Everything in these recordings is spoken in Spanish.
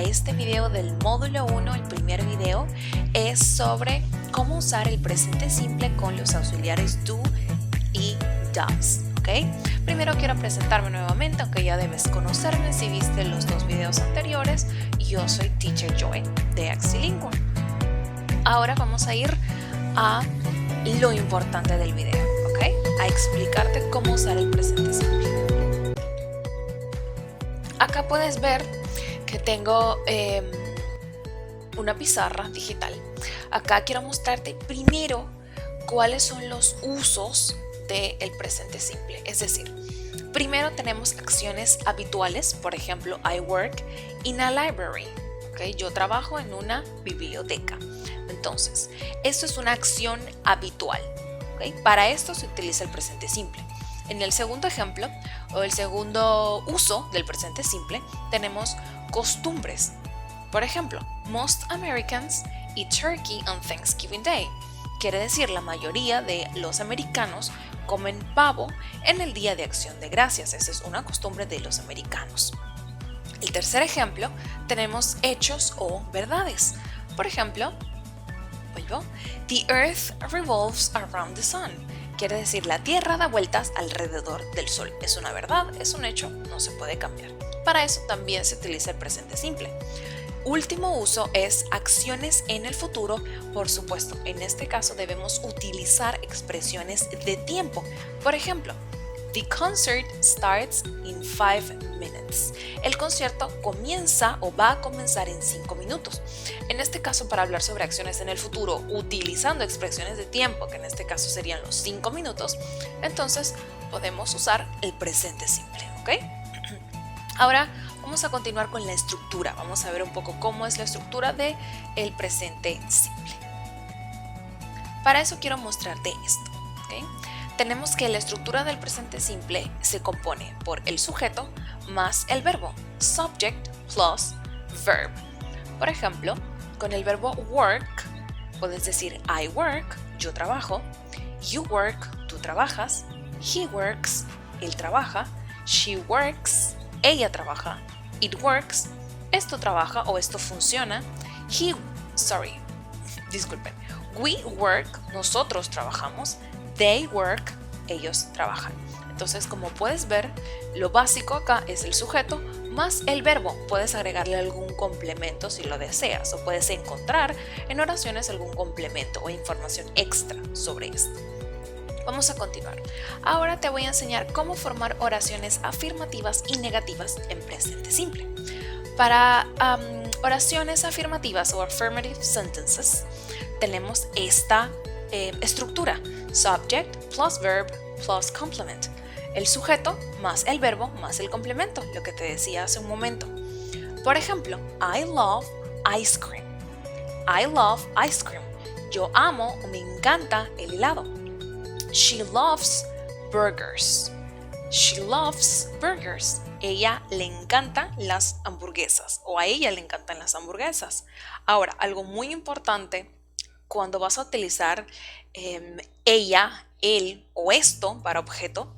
a este video del módulo 1. El primer video es sobre cómo usar el presente simple con los auxiliares do y does. ¿Okay? Primero quiero presentarme nuevamente, aunque ya debes conocerme si viste los dos videos anteriores. Yo soy Teacher Joy de Axilingua. Ahora vamos a ir a lo importante del video, ¿ok? A explicarte cómo usar el presente simple. Acá puedes ver que tengo una pizarra digital. Acá quiero mostrarte primero cuáles son los usos del presente simple. Es decir, primero tenemos acciones habituales, por ejemplo, I work in a library. ¿Okay? Yo trabajo en una biblioteca. Entonces, esto es una acción habitual. ¿Okay? Para esto se utiliza el presente simple. En el segundo ejemplo, o el segundo uso del presente simple, tenemos costumbres. Por ejemplo, most Americans eat turkey on Thanksgiving Day. Quiere decir, la mayoría de los americanos comen pavo en el Día de Acción de Gracias. Esa es una costumbre de los americanos. El tercer ejemplo, tenemos hechos o verdades. Por ejemplo, the earth revolves around the sun. Quiere decir, la Tierra da vueltas alrededor del Sol. Es una verdad, es un hecho, no se puede cambiar. Para eso también se utiliza el presente simple. Último uso es acciones en el futuro. Por supuesto, en este caso debemos utilizar expresiones de tiempo. Por ejemplo, the concert starts in 5 minutes. El concierto comienza o va a comenzar en 5 minutos. En este caso, para hablar sobre acciones en el futuro utilizando expresiones de tiempo, que en este caso serían los 5 minutos, entonces podemos usar el presente simple, ¿ok? Ahora vamos a continuar con la estructura. Vamos a ver un poco cómo es la estructura del presente simple. Para eso quiero mostrarte esto. ¿Okay? Tenemos que la estructura del presente simple se compone por el sujeto más el verbo. Subject plus verb. Por ejemplo, con el verbo work, puedes decir I work, yo trabajo. You work, tú trabajas. He works, él trabaja. She works, ella trabaja. It works, esto trabaja o esto funciona. We work, nosotros trabajamos. They work, ellos trabajan. Entonces, como puedes ver, lo básico acá es el sujeto más el verbo. Puedes agregarle algún complemento si lo deseas, o puedes encontrar en oraciones algún complemento o información extra sobre esto. Vamos a continuar. Ahora te voy a enseñar cómo formar oraciones afirmativas y negativas en presente simple. Para oraciones afirmativas o affirmative sentences, tenemos esta estructura: subject plus verb plus complement. El sujeto más el verbo más el complemento, lo que te decía hace un momento. Por ejemplo, I love ice cream. I love ice cream. Yo amo o me encanta el helado. She loves burgers. She loves burgers. Ella le encantan las hamburguesas, o a ella le encantan las hamburguesas. Ahora, algo muy importante cuando vas a utilizar ella, él o esto para objeto,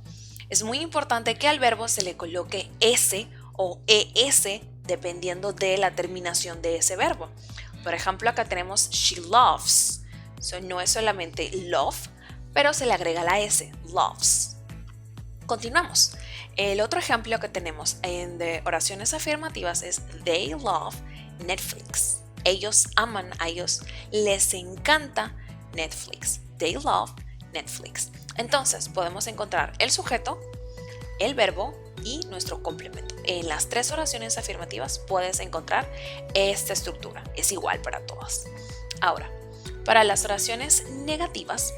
es muy importante que al verbo se le coloque s o es dependiendo de la terminación de ese verbo. Por ejemplo, acá tenemos she loves. No es solamente love, pero se le agrega la S, loves. Continuamos. El otro ejemplo que tenemos de oraciones afirmativas es they love Netflix. Ellos aman, a ellos les encanta Netflix. They love Netflix. Entonces podemos encontrar el sujeto, el verbo y nuestro complemento. En las tres oraciones afirmativas puedes encontrar esta estructura. Es igual para todas. Ahora, para las oraciones negativas,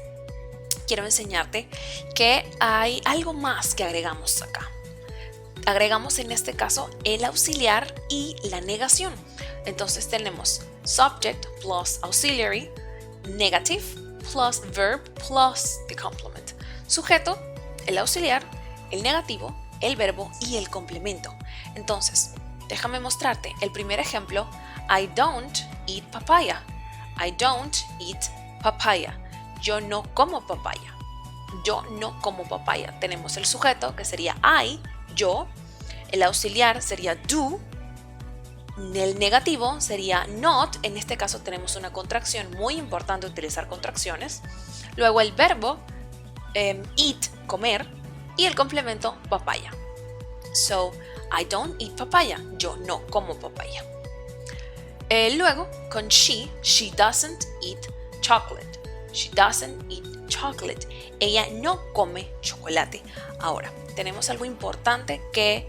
quiero enseñarte que hay algo más que agregamos acá. Agregamos en este caso el auxiliar y la negación. Entonces tenemos subject plus auxiliary, negative plus verb plus the complement. Sujeto, el auxiliar, el negativo, el verbo y el complemento. Entonces, déjame mostrarte el primer ejemplo. I don't eat papaya. I don't eat papaya. Yo no como papaya. Yo no como papaya. Tenemos el sujeto que sería I, yo. El auxiliar sería do. El negativo sería not. En este caso tenemos una contracción, muy importante utilizar contracciones. Luego el verbo eat, comer, y el complemento papaya. So, I don't eat papaya. Yo no como papaya. Luego, con she doesn't eat chocolate. She doesn't eat chocolate. Ella no come chocolate. Ahora, tenemos algo importante que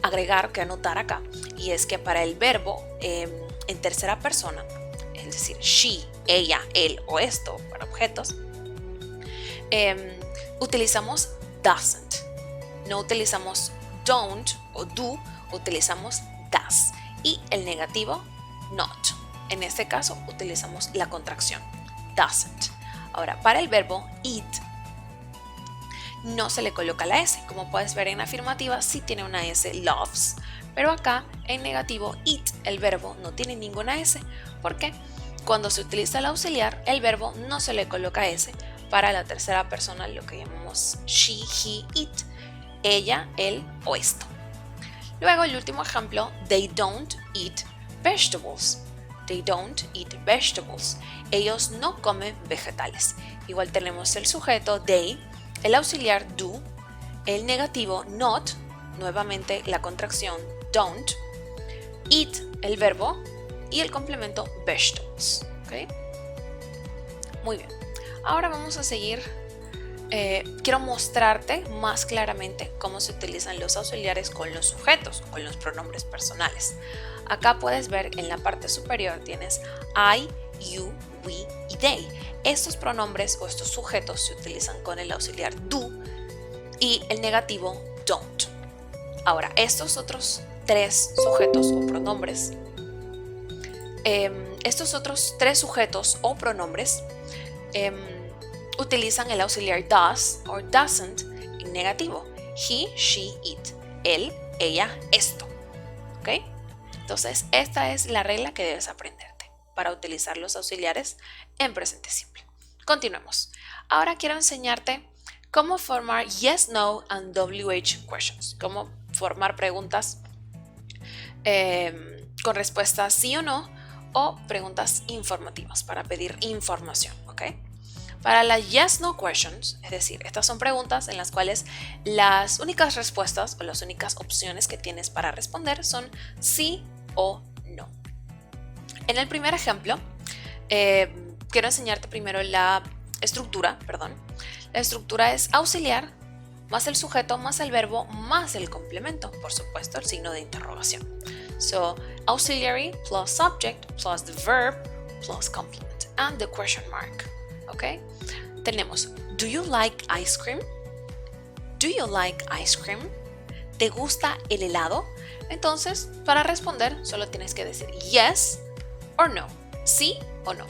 agregar, que anotar acá, y es que para el verbo en tercera persona, es decir, she, ella, él o esto, para objetos, utilizamos doesn't. No utilizamos don't o do, utilizamos does. Y el negativo, not. En este caso utilizamos la contracción, doesn't. Ahora, para el verbo eat, no se le coloca la S. Como puedes ver en afirmativa, sí tiene una S, loves. Pero acá, en negativo, eat, el verbo no tiene ninguna S. ¿Por qué? Cuando se utiliza el auxiliar, el verbo no se le coloca S para la tercera persona, lo que llamamos she, he, it. Ella, él o esto. Luego el último ejemplo, they don't eat vegetables. They don't eat vegetables. Ellos no comen vegetales. Igual tenemos el sujeto they, el auxiliar do, el negativo not, nuevamente la contracción don't, eat, el verbo, y el complemento vegetables. ¿Okay? Muy bien. Ahora vamos a seguir. Quiero mostrarte más claramente cómo se utilizan los auxiliares con los sujetos, con los pronombres personales. Acá puedes ver en la parte superior tienes I, you, we y they. Estos pronombres o estos sujetos se utilizan con el auxiliar do y el negativo don't. Ahora, estos otros tres sujetos o pronombres, utilizan el auxiliar does o doesn't en negativo. He, she, it. Él, ella, esto. ¿Ok? Entonces, esta es la regla que debes aprenderte para utilizar los auxiliares en presente simple. Continuemos. Ahora quiero enseñarte cómo formar yes, no and WH questions. Cómo formar preguntas con respuestas sí o no, o preguntas informativas para pedir información. ¿Ok? Para las yes, no questions, es decir, estas son preguntas en las cuales las únicas respuestas o las únicas opciones que tienes para responder son sí o no. En el primer ejemplo, quiero enseñarte primero la estructura, La estructura es auxiliar, más el sujeto, más el verbo, más el complemento, por supuesto, el signo de interrogación. So, auxiliary plus subject plus the verb plus complement and the question mark. ¿Ok? Tenemos, do you like ice cream? Do you like ice cream? ¿Te gusta el helado? Entonces, para responder, solo tienes que decir yes or no, sí o no.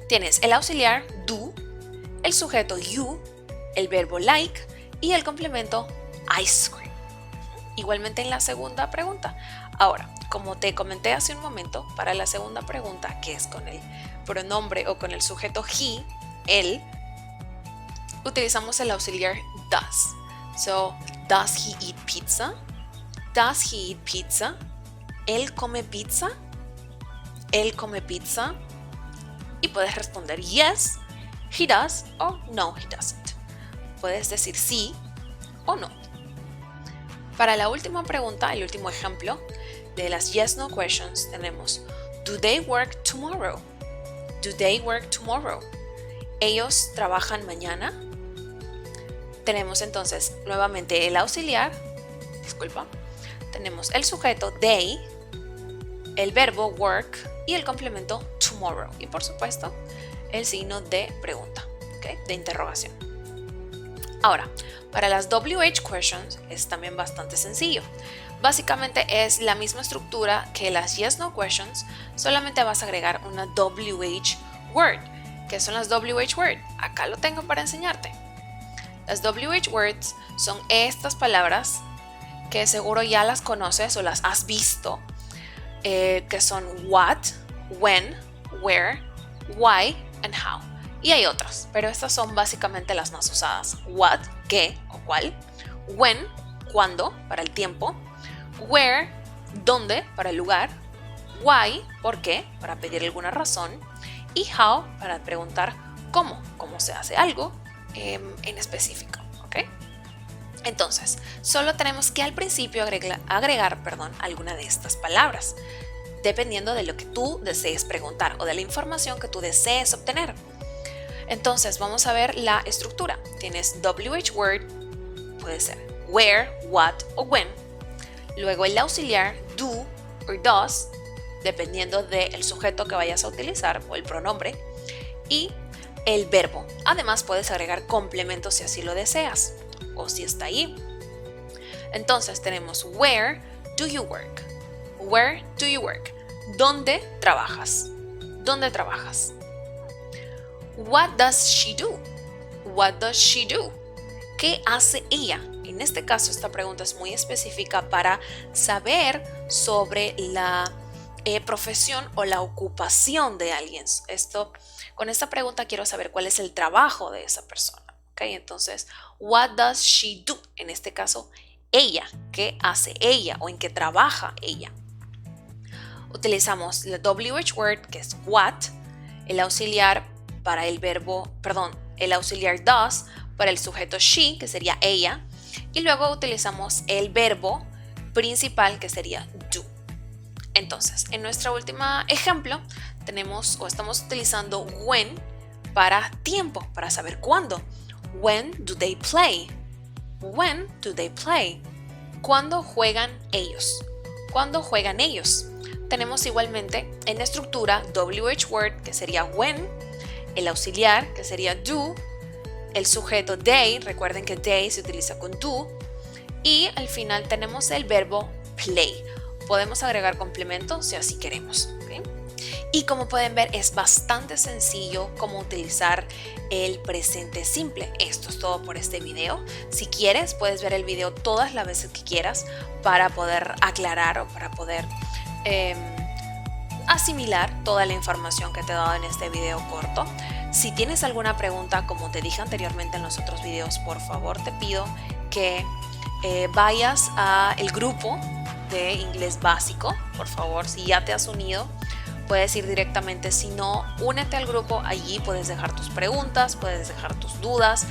Tienes el auxiliar do, el sujeto you, el verbo like y el complemento ice cream. Igualmente en la segunda pregunta. Ahora, como te comenté hace un momento, para la segunda pregunta, que es con el pronombre o con el sujeto he, él, utilizamos el auxiliar does. So, does he eat pizza? Does he eat pizza? ¿Él come pizza? ¿Él come pizza? Y puedes responder yes, he does, o no, he doesn't. Puedes decir sí o no. Para la última pregunta, el último ejemplo de las yes, no questions, tenemos do they work tomorrow? Do they work tomorrow? ¿Ellos trabajan mañana? Tenemos entonces nuevamente el auxiliar, tenemos el sujeto they, el verbo work y el complemento tomorrow. Y por supuesto, el signo de pregunta, ¿okay? De interrogación. Ahora, para las WH questions es también bastante sencillo. Básicamente es la misma estructura que las yes, no questions, solamente vas a agregar una WH word. ¿Qué son las WH word? Acá lo tengo para enseñarte. Las WH words son estas palabras que seguro ya las conoces o las has visto, que son what, when, where, why and how. Y hay otras, pero estas son básicamente las más usadas. What, qué o cuál. When, cuándo, para el tiempo. Where, ¿Dónde? Para el lugar. Why? ¿Por qué? Para pedir alguna razón. Y how? Para preguntar cómo se hace algo en específico. ¿Ok? Entonces, solo tenemos que al principio agregar alguna de estas palabras, dependiendo de lo que tú desees preguntar o de la información que tú desees obtener. Entonces, vamos a ver la estructura. Tienes WH word, puede ser where, what o when. Luego el auxiliar do o does, dependiendo del sujeto que vayas a utilizar o el pronombre. Y el verbo. Además, puedes agregar complementos si así lo deseas o si está ahí. Entonces tenemos where do you work? Where do you work? ¿Dónde trabajas? ¿Dónde trabajas? What does she do? What does she do? ¿Qué hace ella? En este caso, esta pregunta es muy específica para saber sobre la profesión o la ocupación de alguien. Con esta pregunta quiero saber cuál es el trabajo de esa persona. ¿Okay? Entonces, what does she do? En este caso, ella. ¿Qué hace ella o en qué trabaja ella? Utilizamos el WH word, que es what, el auxiliar para el verbo, el auxiliar does para el sujeto she, que sería ella, y luego utilizamos el verbo principal, que sería do. Entonces, en nuestro último ejemplo estamos utilizando when para tiempo, para saber cuándo. When do they play? When do they play? ¿Cuándo juegan ellos? ¿Cuándo juegan ellos? Tenemos igualmente en la estructura WH word, que sería when, el auxiliar, que sería do, el sujeto they, recuerden que they se utiliza con do, y al final tenemos el verbo play. Podemos agregar complementos si así queremos. ¿Okay? Y como pueden ver, es bastante sencillo cómo utilizar el presente simple. Esto es todo por este video. Si quieres, puedes ver el video todas las veces que quieras para poder aclarar o para poder asimilar toda la información que te he dado en este video corto. Si tienes alguna pregunta, como te dije anteriormente en los otros videos, por favor te pido que vayas al grupo de inglés básico. Por favor, si ya te has unido, puedes ir directamente. Si no, únete al grupo. Allí puedes dejar tus preguntas, puedes dejar tus dudas,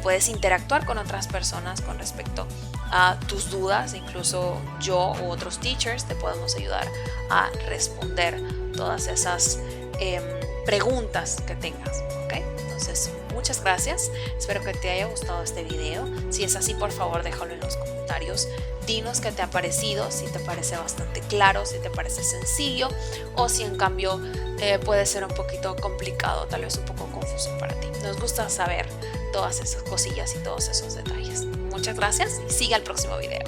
puedes interactuar con otras personas con respecto a tus dudas. Incluso yo u otros teachers te podemos ayudar a responder todas esas preguntas que tengas. ¿Okay? Entonces, muchas gracias. Espero que te haya gustado este video. Si es así, por favor, déjalo en los comentarios. Dinos qué te ha parecido, si te parece bastante claro, si te parece sencillo o si en cambio puede ser un poquito complicado, tal vez un poco confuso para ti. Nos gusta saber todas esas cosillas y todos esos detalles. Muchas gracias y sigue al próximo video.